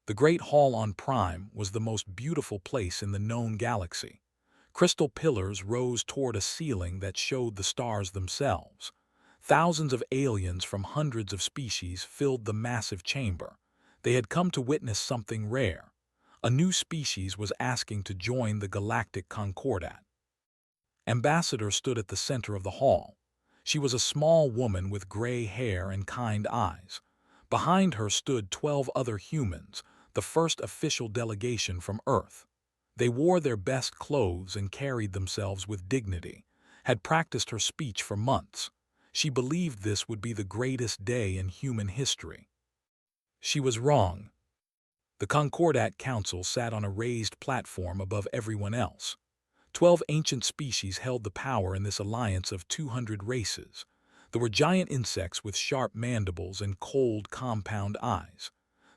The Great Hall on Prime was the most beautiful place in the known galaxy. Crystal pillars rose toward a ceiling that showed the stars themselves. Thousands of aliens from hundreds of species filled the massive chamber. They had come to witness something rare. A new species was asking to join the Galactic Concordat. Ambassador stood at the center of the hall. She was a small woman with gray hair and kind eyes. Behind her stood 12 other humans, the first official delegation from Earth. They wore their best clothes and carried themselves with dignity, had practiced her speech for months. She believed this would be the greatest day in human history. She was wrong. The Concordat Council sat on a raised platform above everyone else. 12 ancient species held the power in this alliance of 200 races. There were giant insects with sharp mandibles and cold, compound eyes.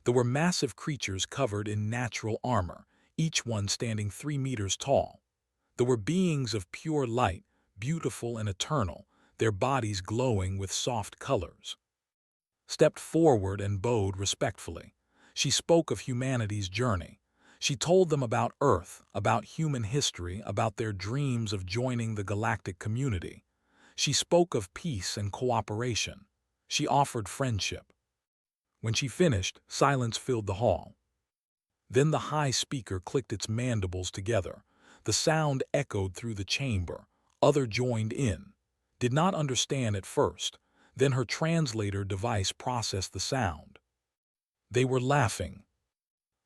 There were massive creatures covered in natural armor, each one standing 3 meters tall. There were beings of pure light, beautiful and eternal, their bodies glowing with soft colors. Stepped forward and bowed respectfully. She spoke of humanity's journey. She told them about Earth, about human history, about their dreams of joining the galactic community. She spoke of peace and cooperation. She offered friendship. When she finished, silence filled the hall. Then the high speaker clicked its mandibles together. The sound echoed through the chamber. Others joined in. Did not understand at first. Then her translator device processed the sound. They were laughing.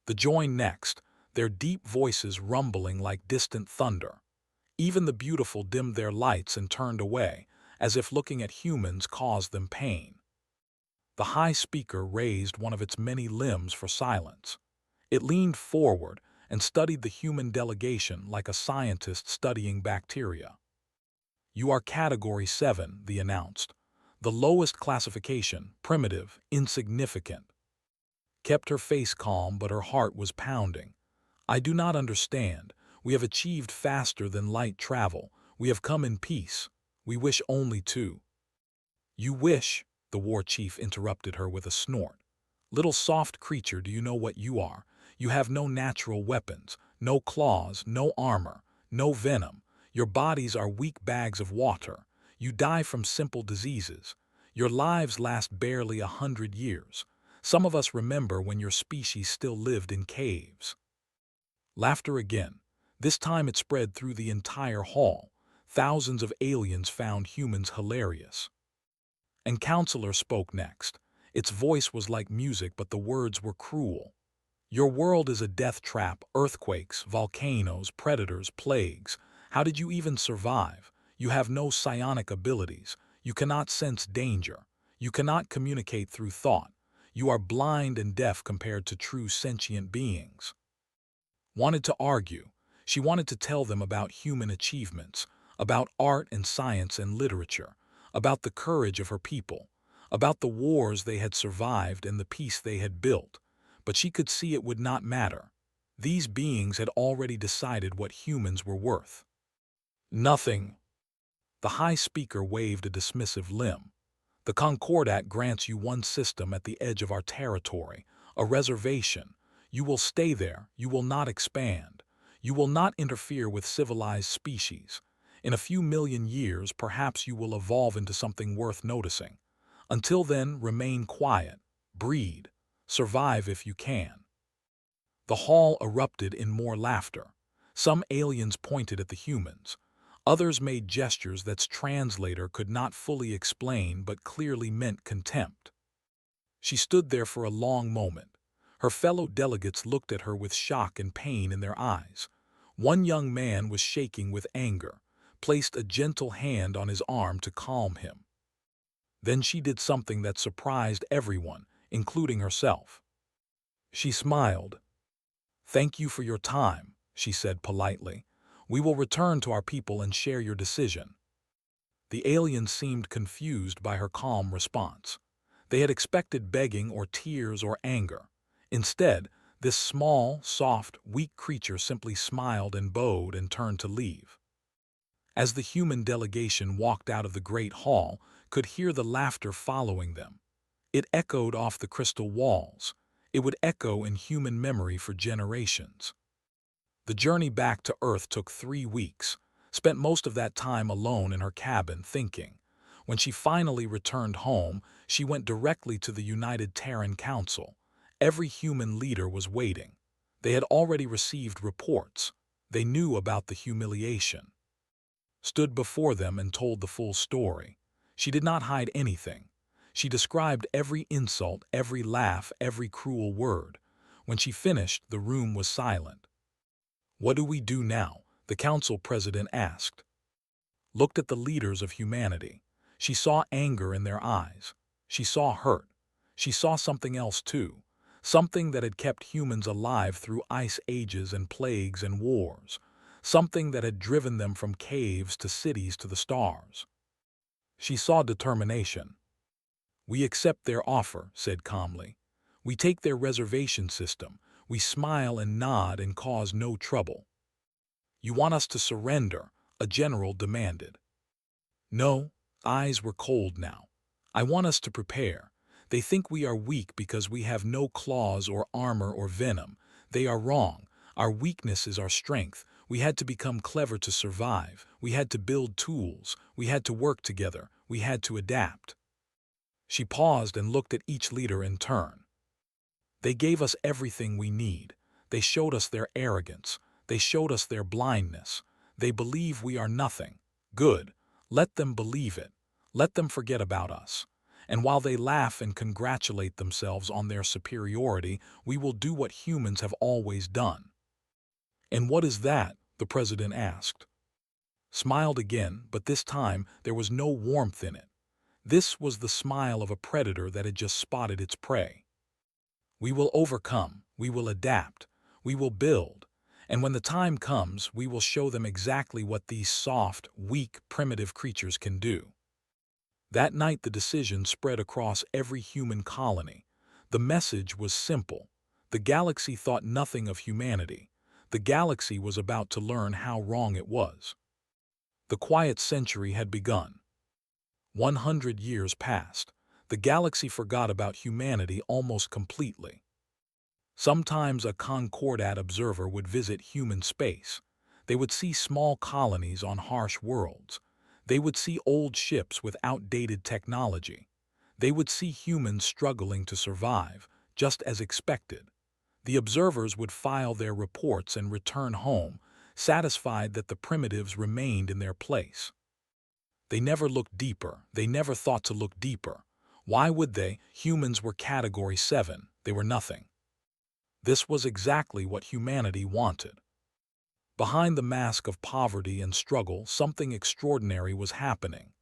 The joined next, their deep voices rumbling like distant thunder. Even the beautiful dimmed their lights and turned away, as if looking at humans caused them pain. The high speaker raised one of its many limbs for silence. It leaned forward and studied the human delegation like a scientist studying bacteria. "You are Category 7, they announced. The lowest classification, primitive, insignificant. Kept her face calm, but her heart was pounding. "I do not understand. We have achieved faster than light travel. We have come in peace. We wish only to—" "You wish," the war chief interrupted her with a snort. "Little soft creature, do you know what you are? You have no natural weapons, no claws, no armor, no venom. Your bodies are weak bags of water. You die from simple diseases. Your lives last barely 100 years. Some of us remember when your species still lived in caves." Laughter again. This time it spread through the entire hall. Thousands of aliens found humans hilarious. And Counselor spoke next. Its voice was like music, but the words were cruel. "Your world is a death trap, earthquakes, volcanoes, predators, plagues. How did you even survive? You have no psionic abilities. You cannot sense danger. You cannot communicate through thought. You are blind and deaf compared to true sentient beings." Wanted to argue. She wanted to tell them about human achievements, about art and science and literature, about the courage of her people, about the wars they had survived and the peace they had built. But she could see it would not matter. These beings had already decided what humans were worth. "Nothing." The high speaker waved a dismissive limb. "The Concordat grants you one system at the edge of our territory, a reservation. You will stay there, you will not expand. You will not interfere with civilized species. In a few million years, perhaps you will evolve into something worth noticing. Until then, remain quiet, breed, survive if you can." The hall erupted in more laughter. Some aliens pointed at the humans. Others made gestures that translator could not fully explain but clearly meant contempt. She stood there for a long moment. Her fellow delegates looked at her with shock and pain in their eyes. One young man was shaking with anger, placed a gentle hand on his arm to calm him. Then she did something that surprised everyone, including herself. She smiled. "Thank you for your time," she said politely. "We will return to our people and share your decision." The aliens seemed confused by her calm response. They had expected begging or tears or anger. Instead, this small, soft, weak creature simply smiled and bowed and turned to leave. As the human delegation walked out of the great hall, could hear the laughter following them. It echoed off the crystal walls. It would echo in human memory for generations. The journey back to Earth took 3 weeks, spent most of that time alone in her cabin thinking. When she finally returned home, she went directly to the United Terran Council. Every human leader was waiting. They had already received reports. They knew about the humiliation. Stood before them and told the full story. She did not hide anything. She described every insult, every laugh, every cruel word. When she finished, the room was silent. "What do we do now?" the council president asked. Looked at the leaders of humanity. She saw anger in their eyes. She saw hurt. She saw something else too, something that had kept humans alive through ice ages and plagues and wars, something that had driven them from caves to cities to the stars. She saw determination. "We accept their offer," said calmly. "We take their reservation system. We smile and nod and cause no trouble." "You want us to surrender?" a general demanded. "No." Eyes were cold now. "I want us to prepare. They think we are weak because we have no claws or armor or venom. They are wrong. Our weakness is our strength. We had to become clever to survive. We had to build tools. We had to work together. We had to adapt." She paused and looked at each leader in turn. "They gave us everything we need. They showed us their arrogance. They showed us their blindness. They believe we are nothing. Good. Let them believe it. Let them forget about us. And while they laugh and congratulate themselves on their superiority, we will do what humans have always done." "And what is that?" the president asked. Smiled again, but this time there was no warmth in it. This was the smile of a predator that had just spotted its prey. "We will overcome. We will adapt. We will build. And when the time comes, we will show them exactly what these soft, weak, primitive creatures can do." That night the decision spread across every human colony. The message was simple. The galaxy thought nothing of humanity. The galaxy was about to learn how wrong it was. The quiet century had begun. 100 years passed. The galaxy forgot about humanity almost completely. Sometimes a Concordat observer would visit human space. They would see small colonies on harsh worlds. They would see old ships with outdated technology. They would see humans struggling to survive, just as expected. The observers would file their reports and return home, satisfied that the primitives remained in their place. They never looked deeper. They never thought to look deeper. Why would they? Humans were Category 7. They were nothing. This was exactly what humanity wanted. Behind the mask of poverty and struggle, something extraordinary was happening.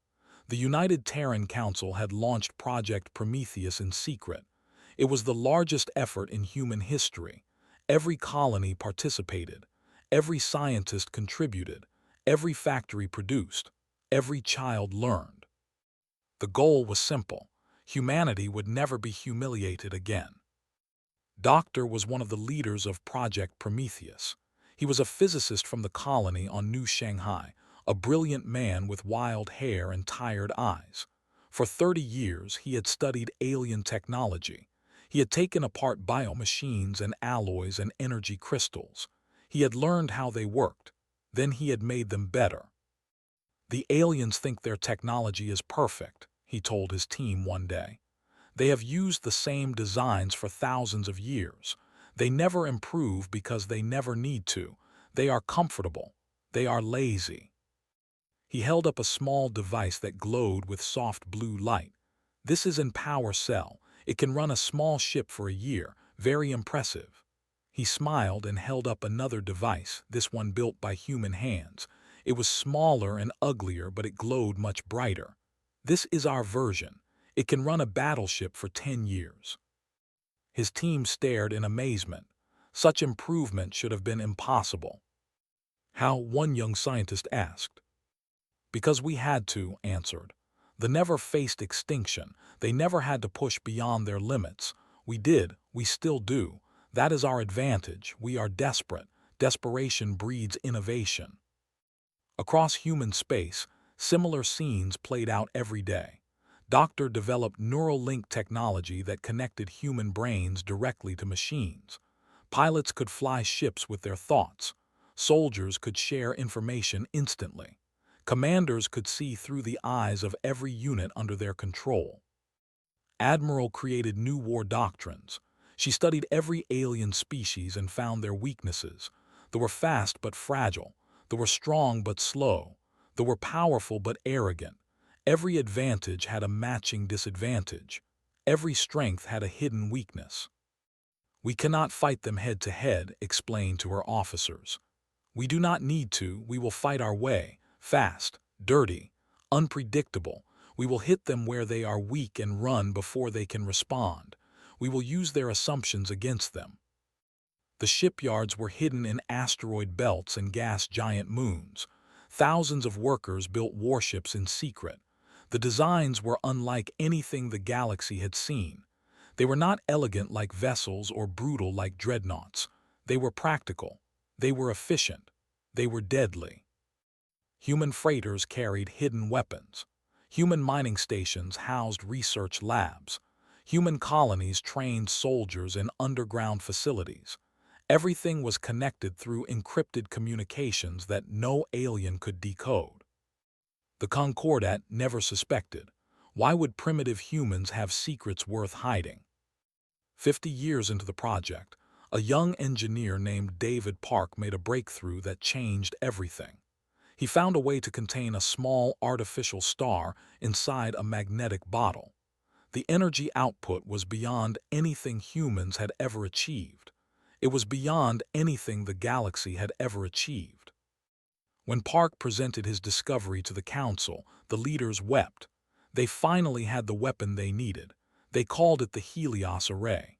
The United Terran Council had launched Project Prometheus in secret. It was the largest effort in human history. Every colony participated. Every scientist contributed. Every factory produced. Every child learned. The goal was simple. Humanity would never be humiliated again. Doctor was one of the leaders of Project Prometheus. He was a physicist from the colony on New Shanghai, a brilliant man with wild hair and tired eyes. For 30 years, he had studied alien technology. He had taken apart biomachines and alloys and energy crystals. He had learned how they worked. Then he had made them better. "The aliens think their technology is perfect," he told his team one day. "They have used the same designs for thousands of years. They never improve because they never need to. They are comfortable. They are lazy." He held up a small device that glowed with soft blue light. "This is an power cell. It can run a small ship for a year. Very impressive." He smiled and held up another device, this one built by human hands. It was smaller and uglier, but it glowed much brighter. "This is our version. It can run a battleship for 10 years. His team stared in amazement. Such improvement should have been impossible. "How?" one young scientist asked. "Because we had to," answered. "The never faced extinction. They never had to push beyond their limits. We did. We still do. That is our advantage. We are desperate. Desperation breeds innovation." Across human space, similar scenes played out every day. Doctor developed neural link technology that connected human brains directly to machines. Pilots could fly ships with their thoughts. Soldiers could share information instantly. Commanders could see through the eyes of every unit under their control. Admiral created new war doctrines. She studied every alien species and found their weaknesses. They were fast but fragile. They were strong but slow. They were powerful but arrogant. Every advantage had a matching disadvantage. Every strength had a hidden weakness. "We cannot fight them head to head," explained to her officers. "We do not need to. We will fight our way, fast, dirty, unpredictable. We will hit them where they are weak and run before they can respond. We will use their assumptions against them." The shipyards were hidden in asteroid belts and gas giant moons. Thousands of workers built warships in secret. The designs were unlike anything the galaxy had seen. They were not elegant like vessels or brutal like dreadnoughts. They were practical. They were efficient. They were deadly. Human freighters carried hidden weapons. Human mining stations housed research labs. Human colonies trained soldiers in underground facilities. Everything was connected through encrypted communications that no alien could decode. The Concordat never suspected. Why would primitive humans have secrets worth hiding? 50 years into the project, a young engineer named David Park made a breakthrough that changed everything. He found a way to contain a small artificial star inside a magnetic bottle. The energy output was beyond anything humans had ever achieved. It was beyond anything the galaxy had ever achieved. When Park presented his discovery to the council, the leaders wept. They finally had the weapon they needed. They called it the Helios Array.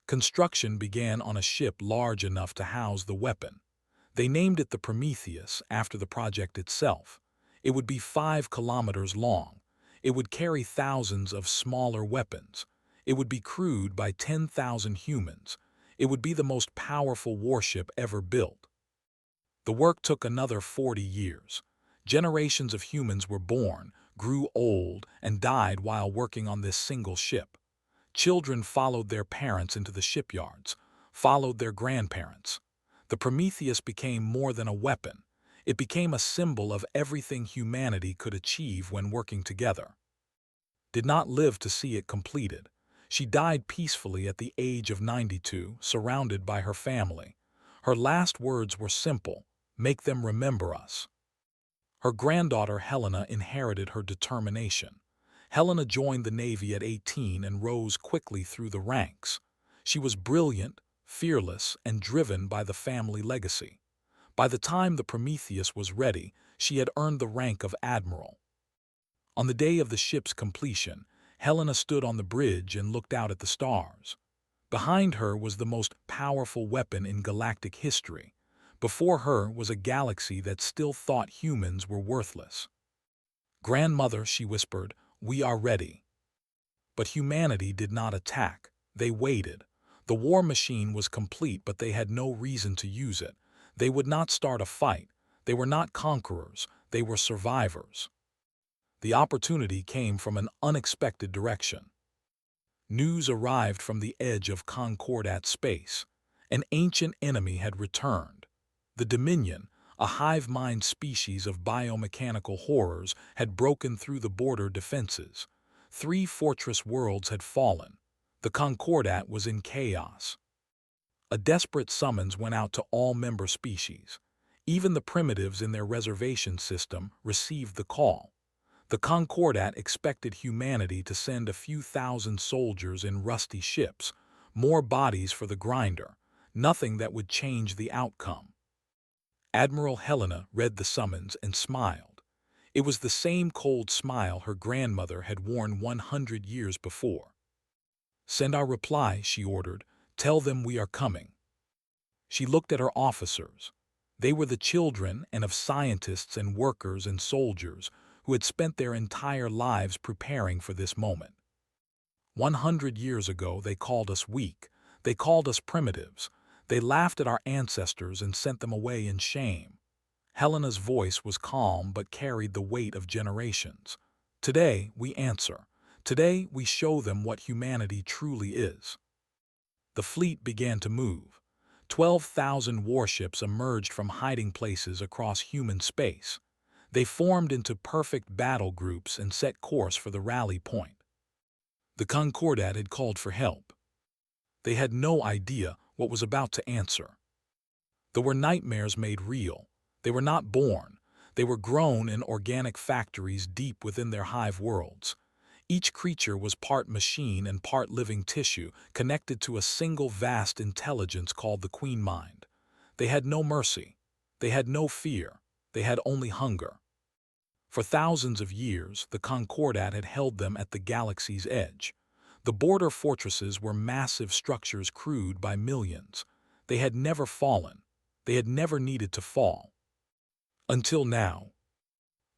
Construction began on a ship large enough to house the weapon. They named it the Prometheus after the project itself. It would be 5 kilometers long. It would carry thousands of smaller weapons. It would be crewed by 10,000 humans. It would be the most powerful warship ever built. The work took another 40 years. Generations of humans were born, grew old, and died while working on this single ship. Children followed their parents into the shipyards, followed their grandparents. The Prometheus became more than a weapon. It became a symbol of everything humanity could achieve when working together. Did not live to see it completed. She died peacefully at the age of 92, surrounded by her family. Her last words were simple: "Make them remember us." Her granddaughter Helena inherited her determination. Helena joined the Navy at 18 and rose quickly through the ranks. She was brilliant, fearless, and driven by the family legacy. By the time the Prometheus was ready, she had earned the rank of admiral. On the day of the ship's completion, Helena stood on the bridge and looked out at the stars. Behind her was the most powerful weapon in galactic history. Before her was a galaxy that still thought humans were worthless. "Grandmother," she whispered, "we are ready." But humanity did not attack. They waited. The war machine was complete, but they had no reason to use it. They would not start a fight. They were not conquerors. They were survivors. The opportunity came from an unexpected direction. News arrived from the edge of Concordat space. An ancient enemy had returned. The Dominion, a hive-mind species of biomechanical horrors, had broken through the border defenses. 3 fortress worlds had fallen. The Concordat was in chaos. A desperate summons went out to all member species. Even the primitives in their reservation system received the call. The Concordat expected humanity to send a few thousand soldiers in rusty ships, more bodies for the grinder, nothing that would change the outcome. Admiral Helena read the summons and smiled. It was the same cold smile her grandmother had worn 100 years before. "Send our reply," she ordered. "Tell them we are coming." She looked at her officers. They were the children and of scientists and workers and soldiers who had spent their entire lives preparing for this moment. 100 years ago, they called us weak. They called us primitives. They laughed at our ancestors and sent them away in shame. Helena's voice was calm but carried the weight of generations. Today, we answer. Today, we show them what humanity truly is. The fleet began to move. 12,000 warships emerged from hiding places across human space. They formed into perfect battle groups and set course for the rally point. The Concordat had called for help. They had no idea what was about to answer. There were nightmares made real. They were not born. They were grown in organic factories deep within their hive worlds. Each creature was part machine and part living tissue, connected to a single vast intelligence called the Queen Mind. They had no mercy. They had no fear. They had only hunger. For thousands of years, the Concordat had held them at the galaxy's edge. The border fortresses were massive structures crewed by millions. They had never fallen. They had never needed to fall. Until now.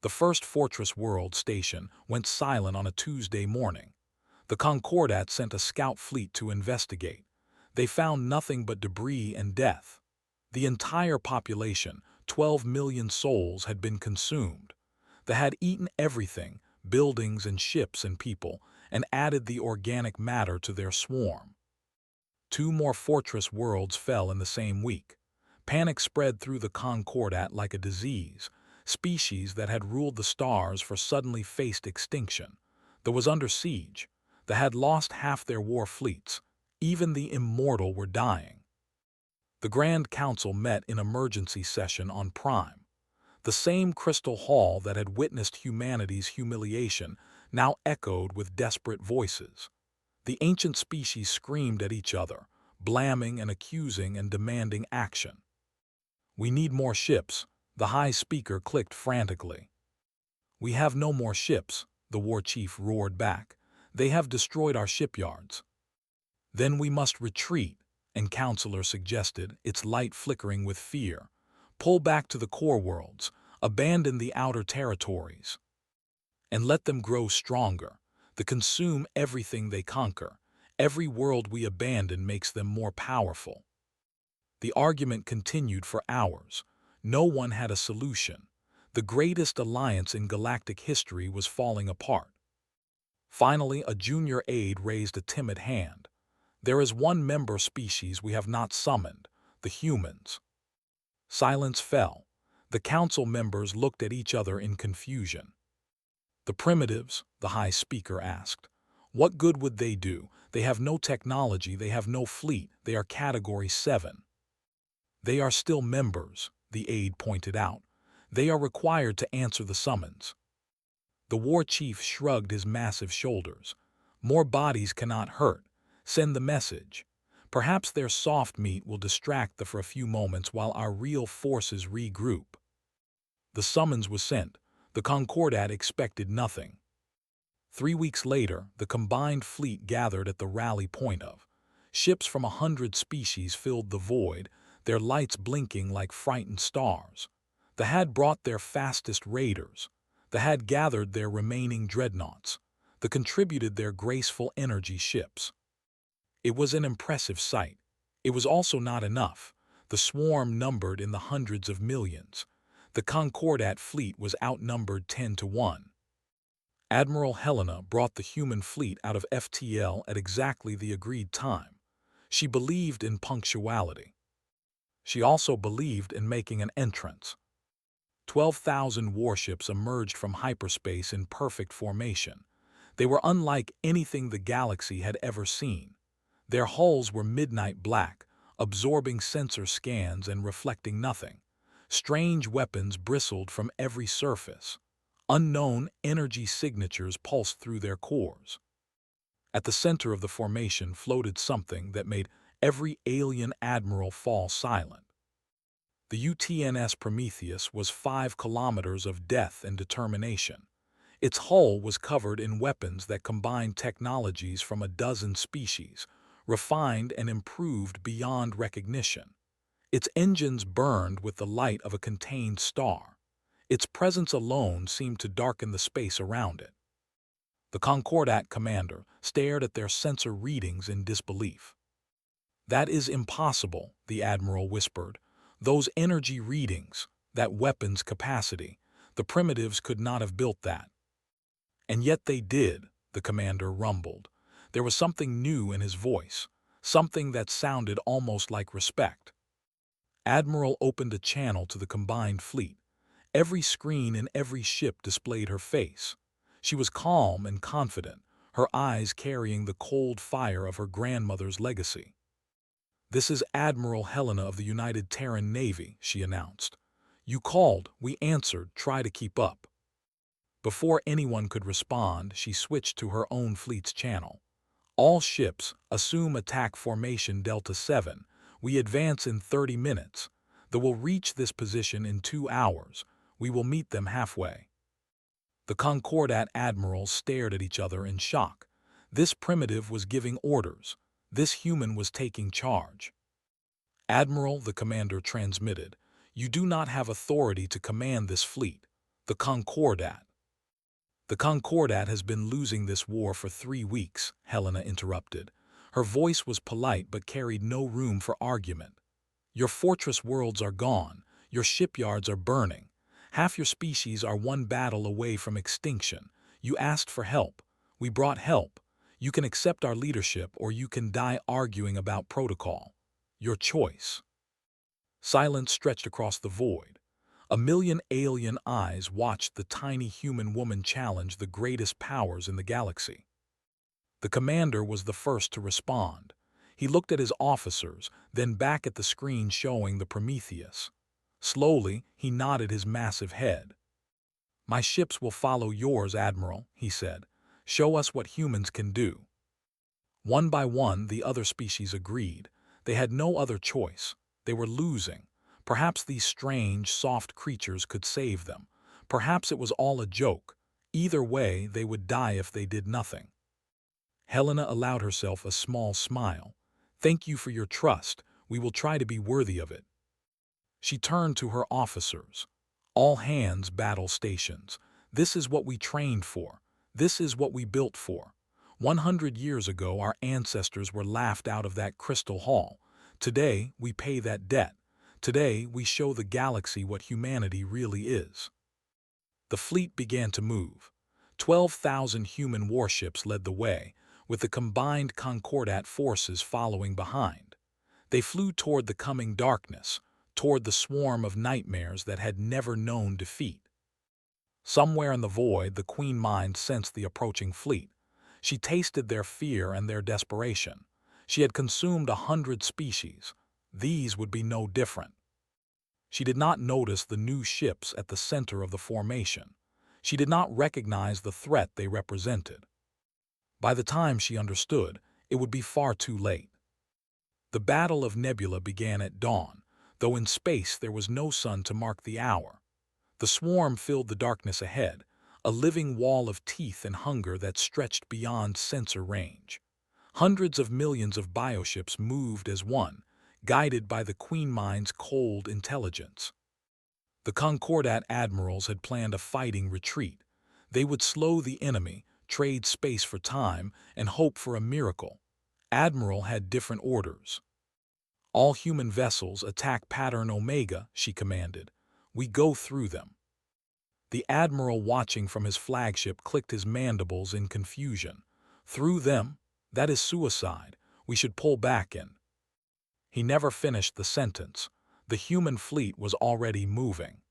The first Fortress World station went silent on a Tuesday morning. The Concordat sent a scout fleet to investigate. They found nothing but debris and death. The entire population, 12 million souls, had been consumed. They had eaten everything, buildings and ships and people, and added the organic matter to their swarm. 2 more Fortress Worlds fell in the same week. Panic spread through the Concordat like a disease. Species that had ruled the stars suddenly faced extinction. There was under siege. They had lost half their war fleets. Even the immortal were dying. The Grand Council met in emergency session on Prime. The same crystal hall that had witnessed humanity's humiliation now echoed with desperate voices. The ancient species screamed at each other, blaming and accusing and demanding action. "We need more ships," the High Speaker clicked frantically. "We have no more ships," the war chief roared back. "They have destroyed our shipyards." "Then we must retreat," and Counselor suggested, its light flickering with fear. "Pull back to the core worlds, abandon the outer territories, and let them grow stronger. They consume everything they conquer. Every world we abandon makes them more powerful." The argument continued for hours. No one had a solution. The greatest alliance in galactic history was falling apart. Finally, a junior aide raised a timid hand. "There is one member species we have not summoned, the humans." Silence fell. The council members looked at each other in confusion. "The primitives?" the High Speaker asked. "What good would they do? They have no technology, they have no fleet, they are Category 7. "They are still members," the aide pointed out. "They are required to answer the summons." The war chief shrugged his massive shoulders. "More bodies cannot hurt. Send the message. Perhaps their soft meat will distract them for a few moments while our real forces regroup." The summons was sent. The Concordat expected nothing. 3 weeks later, the combined fleet gathered at the rally point of. Ships from 100 species filled the void, their lights blinking like frightened stars. They had brought their fastest raiders. They had gathered their remaining dreadnoughts. They contributed their graceful energy ships. It was an impressive sight. It was also not enough. The swarm numbered in the hundreds of millions. The Concordat fleet was outnumbered 10-1. Admiral Helena brought the human fleet out of FTL at exactly the agreed time. She believed in punctuality. She also believed in making an entrance. 12,000 warships emerged from hyperspace in perfect formation. They were unlike anything the galaxy had ever seen. Their hulls were midnight black, absorbing sensor scans and reflecting nothing. Strange weapons bristled from every surface. Unknown energy signatures pulsed through their cores. At the center of the formation floated something that made every alien admiral fall silent. The UTNS Prometheus was 5 kilometers of death and determination. Its hull was covered in weapons that combined technologies from a dozen species, refined and improved beyond recognition. Its engines burned with the light of a contained star. Its presence alone seemed to darken the space around it. The Concordat commander stared at their sensor readings in disbelief. "That is impossible," the admiral whispered. "Those energy readings, that weapon's capacity, the primitives could not have built that." And yet they did, the commander rumbled. There was something new in his voice, something that sounded almost like respect. Admiral opened a channel to the combined fleet. Every screen in every ship displayed her face. She was calm and confident, her eyes carrying the cold fire of her grandmother's legacy. "This is Admiral Helena of the United Terran Navy," she announced. "You called, we answered, try to keep up." Before anyone could respond, she switched to her own fleet's channel. "All ships, assume attack formation Delta 7. We advance in 30 minutes. They will reach this position in 2 hours. We will meet them halfway." The Concordat admirals stared at each other in shock. This primitive was giving orders. This human was taking charge. "Admiral," the commander transmitted, "you do not have authority to command this fleet. The Concordat." "The Concordat has been losing this war for 3 weeks," Helena interrupted. Her voice was polite but carried no room for argument. "Your fortress worlds are gone. Your shipyards are burning. Half your species are one battle away from extinction. You asked for help. We brought help. You can accept our leadership or you can die arguing about protocol. Your choice." Silence stretched across the void. A million alien eyes watched the tiny human woman challenge the greatest powers in the galaxy. The commander was the first to respond. He looked at his officers, then back at the screen showing the Prometheus. Slowly, he nodded his massive head. "My ships will follow yours, Admiral," he said. "Show us what humans can do." One by one, the other species agreed. They had no other choice. They were losing. Perhaps these strange, soft creatures could save them. Perhaps it was all a joke. Either way, they would die if they did nothing. Helena allowed herself a small smile. "Thank you for your trust. We will try to be worthy of it." She turned to her officers. "All hands, battle stations. This is what we trained for. This is what we built for. 100 years ago, our ancestors were laughed out of that crystal hall. Today, we pay that debt. Today, we show the galaxy what humanity really is." The fleet began to move. 12,000 human warships led the way, with the combined Concordat forces following behind. They flew toward the coming darkness, toward the swarm of nightmares that had never known defeat. Somewhere in the void, the Queen Mind sensed the approaching fleet. She tasted their fear and their desperation. She had consumed 100 species. These would be no different. She did not notice the new ships at the center of the formation. She did not recognize the threat they represented. By the time she understood, it would be far too late. The Battle of Nebula began at dawn, though in space there was no sun to mark the hour. The swarm filled the darkness ahead, a living wall of teeth and hunger that stretched beyond sensor range. Hundreds of millions of bioships moved as one, guided by the Queen Mind's cold intelligence. The Concordat admirals had planned a fighting retreat. They would slow the enemy, trade space for time, and hope for a miracle. Admiral had different orders. "All human vessels attack Pattern Omega," she commanded. "We go through them." The admiral watching from his flagship clicked his mandibles in confusion. "Through them? That is suicide. We should pull back in." He never finished the sentence. The human fleet was already moving.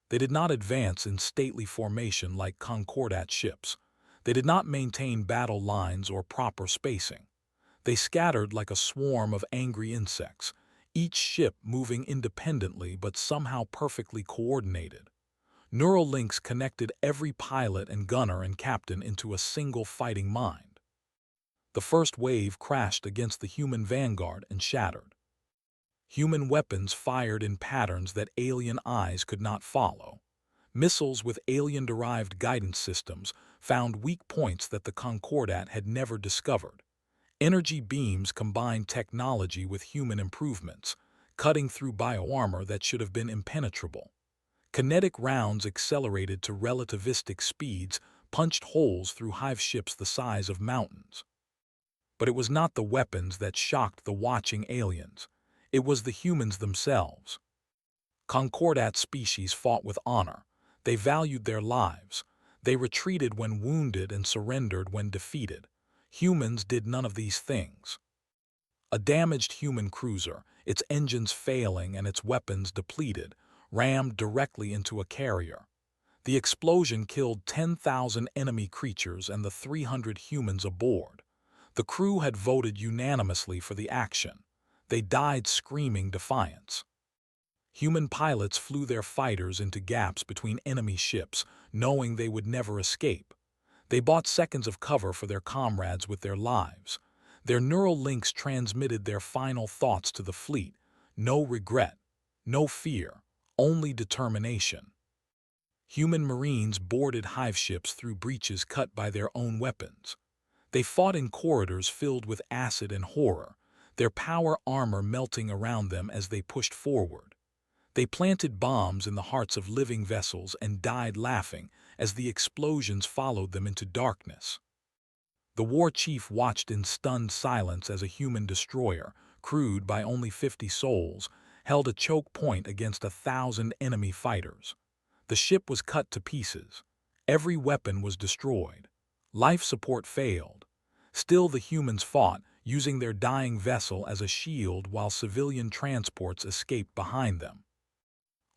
They did not advance in stately formation like Concordat ships. They did not maintain battle lines or proper spacing. They scattered like a swarm of angry insects, each ship moving independently but somehow perfectly coordinated. Neural links connected every pilot and gunner and captain into a single fighting mind. The first wave crashed against the human vanguard and shattered. Human weapons fired in patterns that alien eyes could not follow. Missiles with alien-derived guidance systems found weak points that the Concordat had never discovered. Energy beams combined technology with human improvements, cutting through bioarmor that should have been impenetrable. Kinetic rounds accelerated to relativistic speeds, punched holes through hive ships the size of mountains. But it was not the weapons that shocked the watching aliens. It was the humans themselves. Concordat species fought with honor. They valued their lives. They retreated when wounded and surrendered when defeated. Humans did none of these things. A damaged human cruiser, its engines failing and its weapons depleted, rammed directly into a carrier. The explosion killed 10,000 enemy creatures and the 300 humans aboard. The crew had voted unanimously for the action. They died screaming defiance. Human pilots flew their fighters into gaps between enemy ships, knowing they would never escape. They bought seconds of cover for their comrades with their lives. Their neural links transmitted their final thoughts to the fleet. No regret, no fear, only determination. Human Marines boarded hive ships through breaches cut by their own weapons. They fought in corridors filled with acid and horror, their power armor melting around them as they pushed forward. They planted bombs in the hearts of living vessels and died laughing as the explosions followed them into darkness. The war chief watched in stunned silence as a human destroyer, crewed by only 50 souls, held a choke point against 1,000 enemy fighters. The ship was cut to pieces. Every weapon was destroyed. Life support failed. Still the humans fought, using their dying vessel as a shield while civilian transports escaped behind them.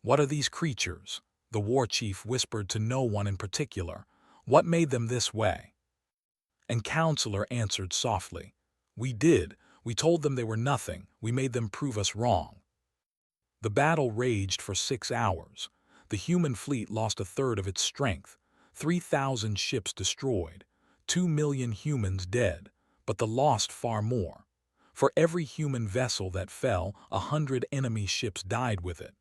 "What are these creatures?" the war chief whispered to no one in particular. "What made them this way?" And Counselor answered softly, "We did. We told them they were nothing. We made them prove us wrong." The battle raged for 6 hours. The human fleet lost a third of its strength, 3,000 ships destroyed, 2 million humans dead, but the lost far more. For every human vessel that fell, 100 enemy ships died with it.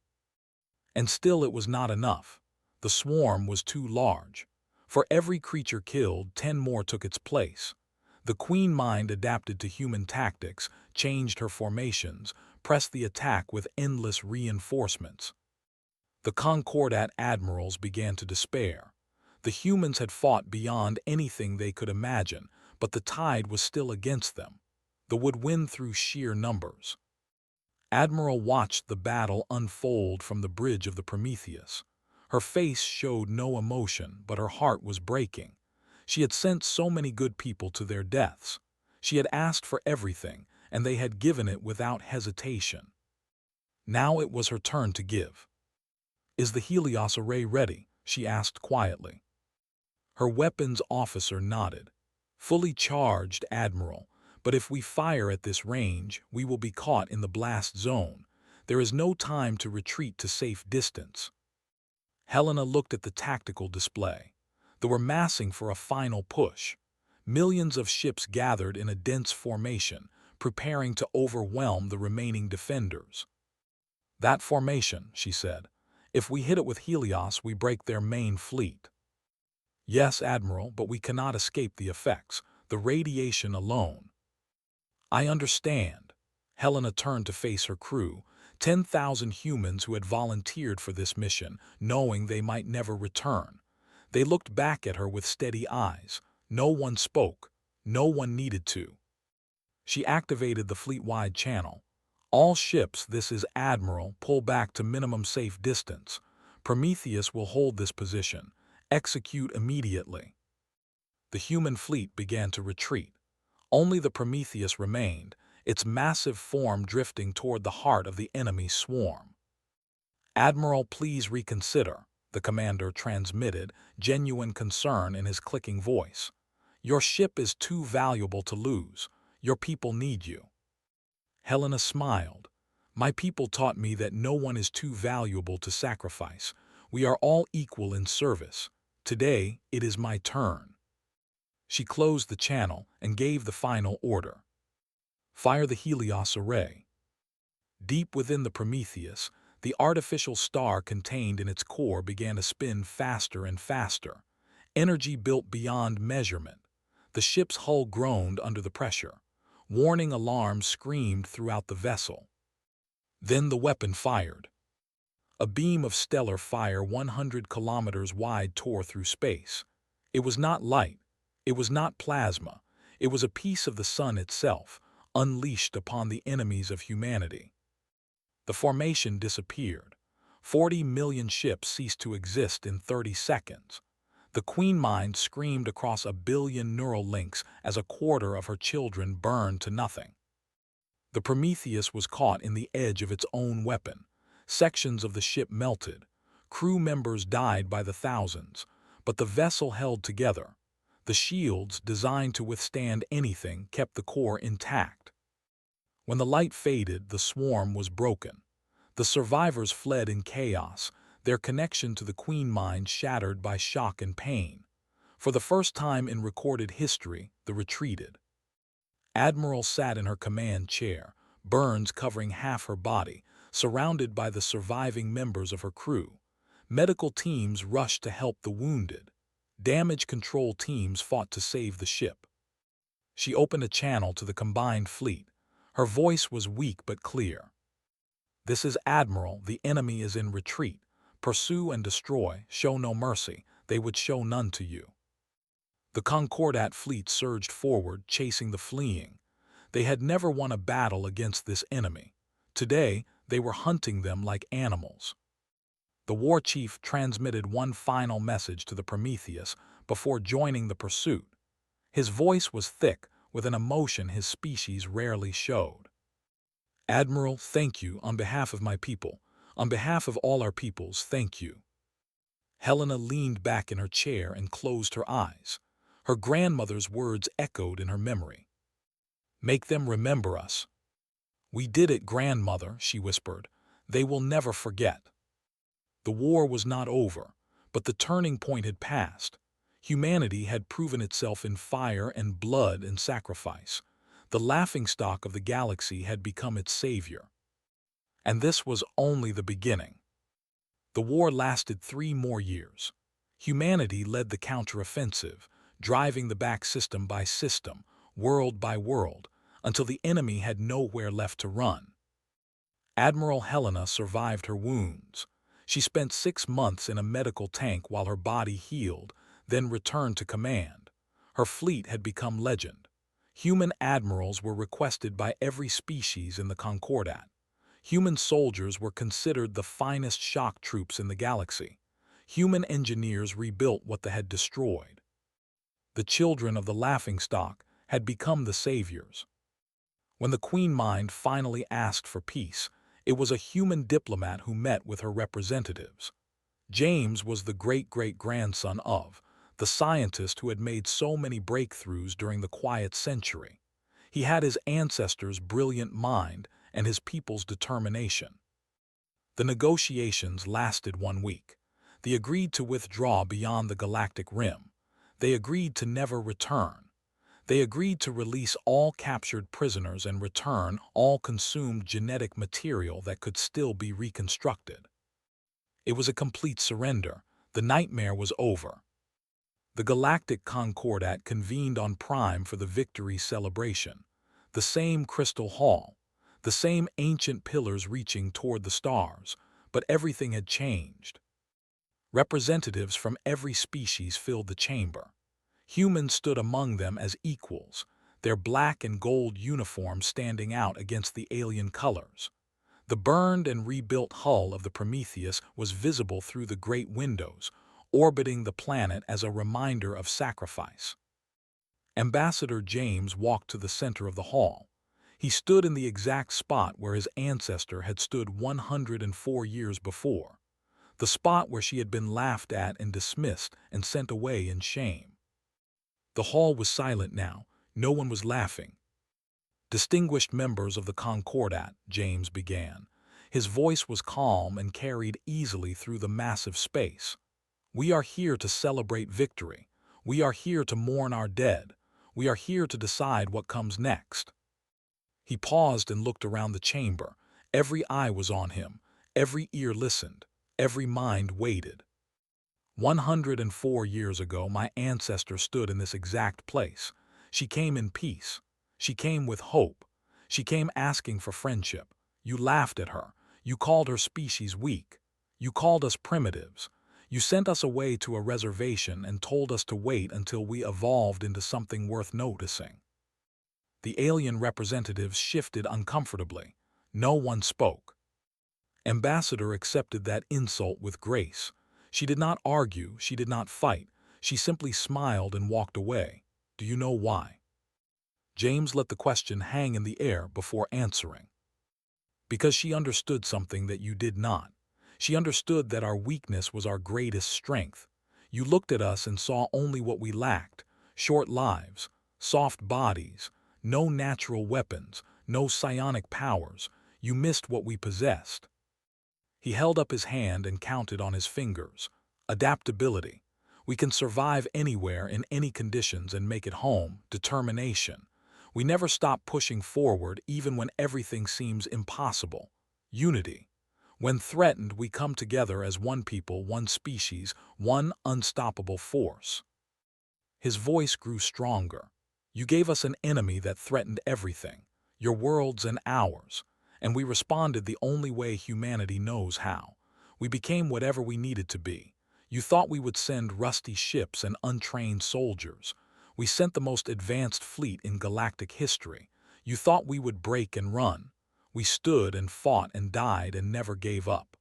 And still it was not enough. The swarm was too large. For every creature killed, 10 more took its place. The Queen Mind adapted to human tactics, changed her formations, pressed the attack with endless reinforcements. The Concordat admirals began to despair. The humans had fought beyond anything they could imagine, but the tide was still against them. They would win through sheer numbers. Admiral watched the battle unfold from the bridge of the Prometheus. Her face showed no emotion, but her heart was breaking. She had sent so many good people to their deaths. She had asked for everything, and they had given it without hesitation. Now it was her turn to give. "Is the Helios array ready?" she asked quietly. Her weapons officer nodded. "Fully charged, Admiral. But if we fire at this range, we will be caught in the blast zone. There is no time to retreat to safe distance." Helena looked at the tactical display. They were massing for a final push. Millions of ships gathered in a dense formation, preparing to overwhelm the remaining defenders. "That formation," she said. "If we hit it with Helios, we break their main fleet." "Yes, Admiral, but we cannot escape the effects, the radiation alone." "I understand." Helena turned to face her crew, 10,000 humans who had volunteered for this mission, knowing they might never return. They looked back at her with steady eyes. No one spoke. No one needed to. She activated the fleet-wide channel. "All ships, this is Admiral, pull back to minimum safe distance. Prometheus will hold this position. Execute immediately." The human fleet began to retreat. Only the Prometheus remained, its massive form drifting toward the heart of the enemy swarm. "Admiral, please reconsider," the commander transmitted, genuine concern in his clicking voice. "Your ship is too valuable to lose. Your people need you." Helena smiled. "My people taught me that no one is too valuable to sacrifice. We are all equal in service. Today, it is my turn." She closed the channel and gave the final order. "Fire the Helios array." Deep within the Prometheus, the artificial star contained in its core began to spin faster and faster. Energy built beyond measurement. The ship's hull groaned under the pressure. Warning alarms screamed throughout the vessel. Then the weapon fired. A beam of stellar fire 100 kilometers wide tore through space. It was not light. It was not plasma. It was a piece of the sun itself, unleashed upon the enemies of humanity. The formation disappeared. 40 million ships ceased to exist in 30 seconds. The queen mind screamed across a billion neural links as a quarter of her children burned to nothing. The Prometheus was caught in the edge of its own weapon. Sections of the ship melted. Crew members died by the thousands, but the vessel held together. The shields, designed to withstand anything, kept the core intact. When the light faded, the swarm was broken. The survivors fled in chaos, their connection to the queen mind shattered by shock and pain. For the first time in recorded history, they retreated. Admiral sat in her command chair, burns covering half her body, surrounded by the surviving members of her crew. Medical teams rushed to help the wounded. Damage control teams fought to save the ship. She opened a channel to the combined fleet. Her voice was weak but clear. "This is Admiral, the enemy is in retreat. Pursue and destroy, show no mercy, they would show none to you." The Concordat fleet surged forward, chasing the fleeing. They had never won a battle against this enemy. Today, they were hunting them like animals. The war chief transmitted one final message to the Prometheus before joining the pursuit. His voice was thick, with an emotion his species rarely showed. "Admiral, thank you on behalf of my people. On behalf of all our peoples, thank you." Helena leaned back in her chair and closed her eyes. Her grandmother's words echoed in her memory. "Make them remember us." "We did it, grandmother," she whispered. "They will never forget." The war was not over, but the turning point had passed. Humanity had proven itself in fire and blood and sacrifice. The laughingstock of the galaxy had become its savior. And this was only the beginning. The war lasted 3 more years. Humanity led the counteroffensive, driving the back system by system, world by world, until the enemy had nowhere left to run. Admiral Helena survived her wounds. She spent 6 months in a medical tank while her body healed, then returned to command. Her fleet had become legend. Human admirals were requested by every species in the Concordat. Human soldiers were considered the finest shock troops in the galaxy. Human engineers rebuilt what they had destroyed. The children of the laughingstock had become the saviors. When the Queen Mind finally asked for peace, it was a human diplomat who met with her representatives. James was the great-great-grandson of the scientist who had made so many breakthroughs during the Quiet Century. He had his ancestors' brilliant mind and his people's determination. The negotiations lasted 1 week. They agreed to withdraw beyond the galactic rim. They agreed to never return. They agreed to release all captured prisoners and return all consumed genetic material that could still be reconstructed. It was a complete surrender. The nightmare was over. The Galactic Concordat convened on Prime for the victory celebration. The same crystal hall, the same ancient pillars reaching toward the stars, but everything had changed. Representatives from every species filled the chamber. Humans stood among them as equals, their black and gold uniforms standing out against the alien colors. The burned and rebuilt hull of the Prometheus was visible through the great windows, orbiting the planet as a reminder of sacrifice. Ambassador James walked to the center of the hall. He stood in the exact spot where his ancestor had stood 104 years before, the spot where she had been laughed at and dismissed and sent away in shame. The hall was silent now. No one was laughing. "Distinguished members of the Concordat," James began. His voice was calm and carried easily through the massive space. "We are here to celebrate victory. We are here to mourn our dead. We are here to decide what comes next." He paused and looked around the chamber. Every eye was on him. Every ear listened. Every mind waited. 104 years ago, my ancestor stood in this exact place. She came in peace. She came with hope. She came asking for friendship. You laughed at her. You called her species weak. You called us primitives. You sent us away to a reservation and told us to wait until we evolved into something worth noticing. The alien representatives shifted uncomfortably. No one spoke. Ambassador accepted that insult with grace. She did not argue, she did not fight. She simply smiled and walked away. Do you know why? James let the question hang in the air before answering. Because she understood something that you did not. She understood that our weakness was our greatest strength. You looked at us and saw only what we lacked: short lives, soft bodies, no natural weapons, no psionic powers. You missed what we possessed. He held up his hand and counted on his fingers. Adaptability. We can survive anywhere in any conditions and make it home. Determination. We never stop pushing forward even when everything seems impossible. Unity. When threatened, we come together as one people, one species, one unstoppable force. His voice grew stronger. You gave us an enemy that threatened everything, your worlds and ours, and we responded the only way humanity knows how. We became whatever we needed to be. You thought we would send rusty ships and untrained soldiers. We sent the most advanced fleet in galactic history. You thought we would break and run. We stood and fought and died and never gave up.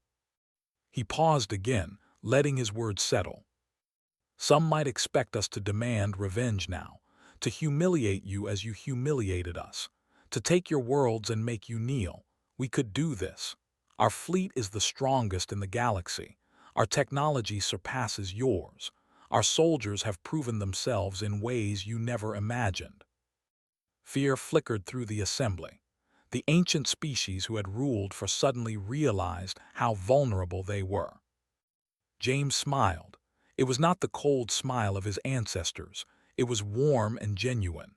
He paused again, letting his words settle. Some might expect us to demand revenge now, to humiliate you as you humiliated us, to take your worlds and make you kneel. We could do this. Our fleet is the strongest in the galaxy. Our technology surpasses yours. Our soldiers have proven themselves in ways you never imagined. Fear flickered through the assembly. The ancient species who had ruled for suddenly realized how vulnerable they were. James smiled. It was not the cold smile of his ancestors. It was warm and genuine.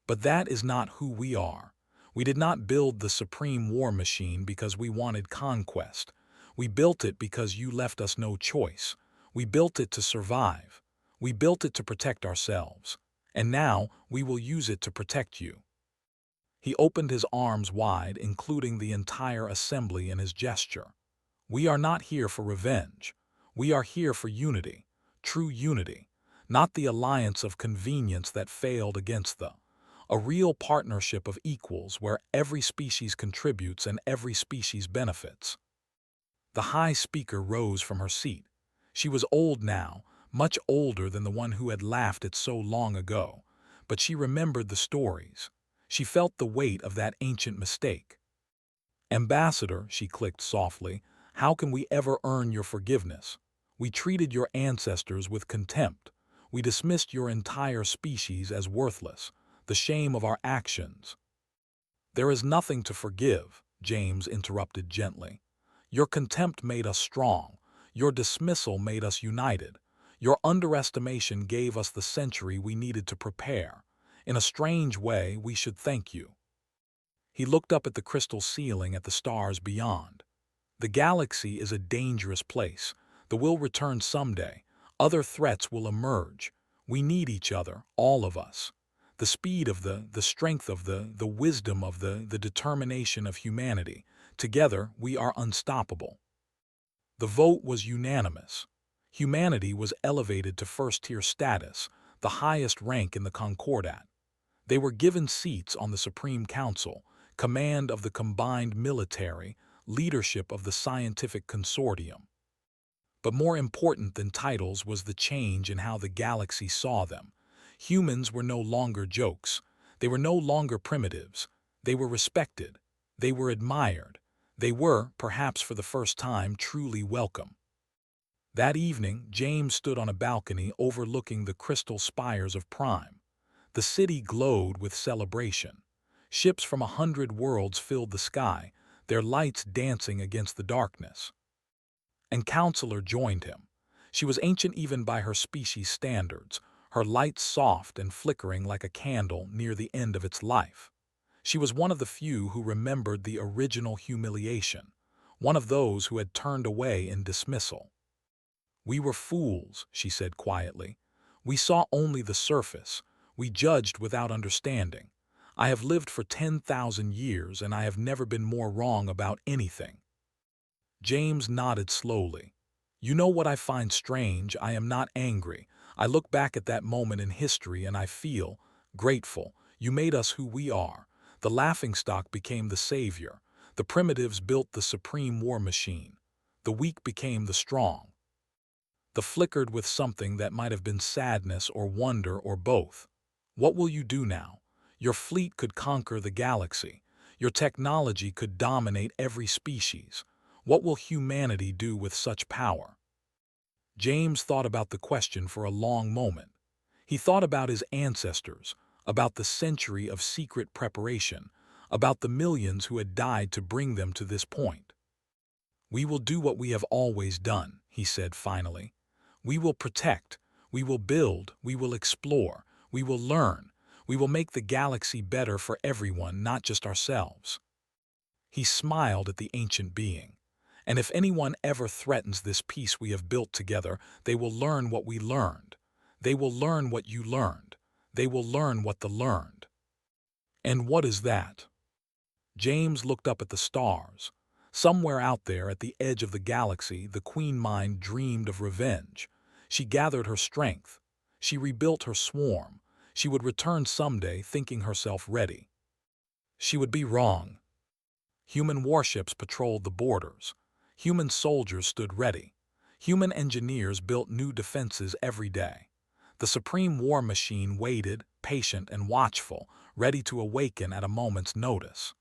But that is not who we are. We did not build the supreme war machine because we wanted conquest. We built it because you left us no choice. We built it to survive. We built it to protect ourselves. And now we will use it to protect you. He opened his arms wide, including the entire assembly in his gesture. We are not here for revenge. We are here for unity, true unity, not the alliance of convenience that failed against a real partnership of equals where every species contributes and every species benefits. The High Speaker rose from her seat. She was old now, much older than the one who had laughed it so long ago, but she remembered the stories. She felt the weight of that ancient mistake. Ambassador, she clicked softly, how can we ever earn your forgiveness? We treated your ancestors with contempt. We dismissed your entire species as worthless, the shame of our actions. There is nothing to forgive, James interrupted gently. Your contempt made us strong. Your dismissal made us united. Your underestimation gave us the century we needed to prepare. In a strange way, we should thank you. He looked up at the crystal ceiling at the stars beyond. The galaxy is a dangerous place. The will return someday. Other threats will emerge. We need each other, all of us. The speed of the strength of the wisdom of the determination of humanity. Together, we are unstoppable. The vote was unanimous. Humanity was elevated to first-tier status, the highest rank in the Concordat. They were given seats on the Supreme Council, command of the combined military, leadership of the scientific consortium. But more important than titles was the change in how the galaxy saw them. Humans were no longer jokes. They were no longer primitives. They were respected. They were admired. They were, perhaps for the first time, truly welcome. That evening, James stood on a balcony overlooking the crystal spires of Prime. The city glowed with celebration. Ships from 100 worlds filled the sky, their lights dancing against the darkness. And Counselor joined him. She was ancient even by her species' standards, her light soft and flickering like a candle near the end of its life. She was one of the few who remembered the original humiliation, one of those who had turned away in dismissal. We were fools, she said quietly. We saw only the surface. We judged without understanding. I have lived for 10,000 years and I have never been more wrong about anything. James nodded slowly. You know what I find strange? I am not angry. I look back at that moment in history and I feel grateful. You made us who we are. The laughingstock became the savior. The primitives built the supreme war machine. The weak became the strong. The flickered with something that might have been sadness or wonder or both. What will you do now? Your fleet could conquer the galaxy. Your technology could dominate every species. What will humanity do with such power? James thought about the question for a long moment. He thought about his ancestors, about the century of secret preparation, about the millions who had died to bring them to this point. "We will do what we have always done," he said finally. "We will protect, we will build, we will explore, we will learn, we will make the galaxy better for everyone, not just ourselves." He smiled at the ancient being. "And if anyone ever threatens this peace we have built together, they will learn what we learned. They will learn what you learned. They will learn what the learned." "And what is that?" James looked up at the stars. Somewhere out there at the edge of the galaxy, the Queen Mind dreamed of revenge. She gathered her strength. She rebuilt her swarm. She would return someday, thinking herself ready. She would be wrong. Human warships patrolled the borders. Human soldiers stood ready. Human engineers built new defenses every day. The supreme war machine waited, patient and watchful, ready to awaken at a moment's notice.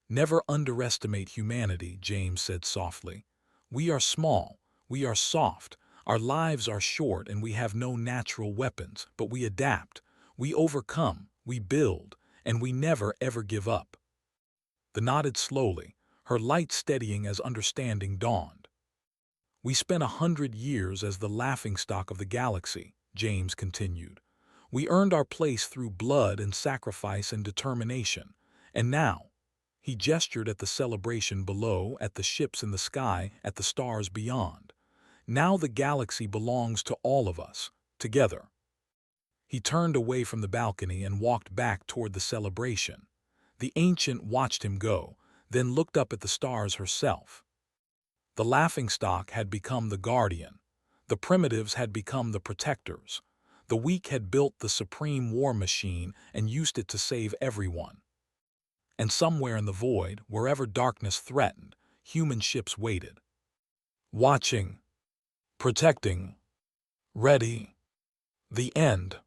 "Never underestimate humanity," James said softly. "We are small, we are soft, our lives are short, and we have no natural weapons, but we adapt, we overcome, we build, and we never ever give up." The nodded slowly, her light steadying as understanding dawned. "We spent 100 years as the laughingstock of the galaxy," James continued. "We earned our place through blood and sacrifice and determination. And now—" he gestured at the celebration below, at the ships in the sky, at the stars beyond. "Now the galaxy belongs to all of us, together." He turned away from the balcony and walked back toward the celebration. The ancient watched him go, then looked up at the stars herself. The laughingstock had become the guardian. The primitives had become the protectors. The weak had built the supreme war machine and used it to save everyone. And somewhere in the void, wherever darkness threatened, human ships waited. Watching. Protecting. Ready. The end.